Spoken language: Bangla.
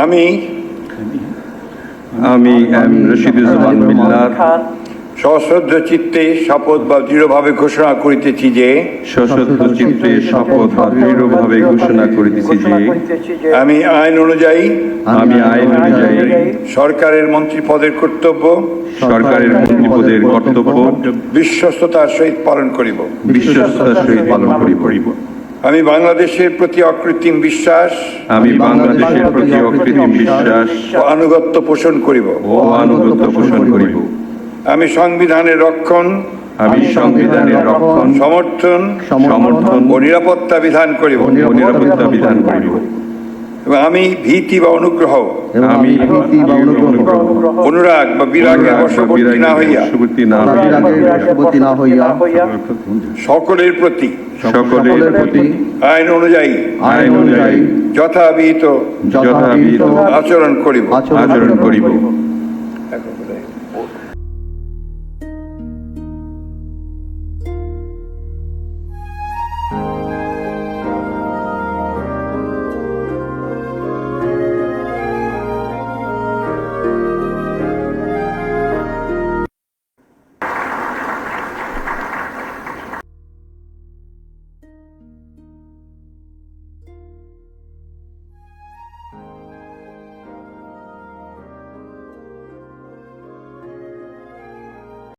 আমি এম রশিদুজ্জামান মিল্লাত সশ্রদ্ধ চিত্তে শপথ বা দৃঢ়ভাবে ঘোষণা করিতেছি যে সশ্রদ্ধ চিত্তে শপথ বা দৃঢ়ভাবে ঘোষণা করিতেছি যে আমি আইন অনুযায়ী সরকারের মন্ত্রী পদের কর্তব্য বিশ্বস্ততার সহিত পালন করিব। আমি বাংলাদেশের প্রতি অকৃত্রিম বিশ্বাস ও আনুগত্য পোষণ করিব। আমি সংবিধানের রক্ষণ সমর্থন ও নিরাপত্তা বিধান করিব। এবং আমি ভীতি বা অনুগ্রহ অনুরাগ বা বিরাগের বশবর্তী না হইয়া সকলের প্রতি আইন অনুযায়ী যথাবিহিত আচরণ করিব।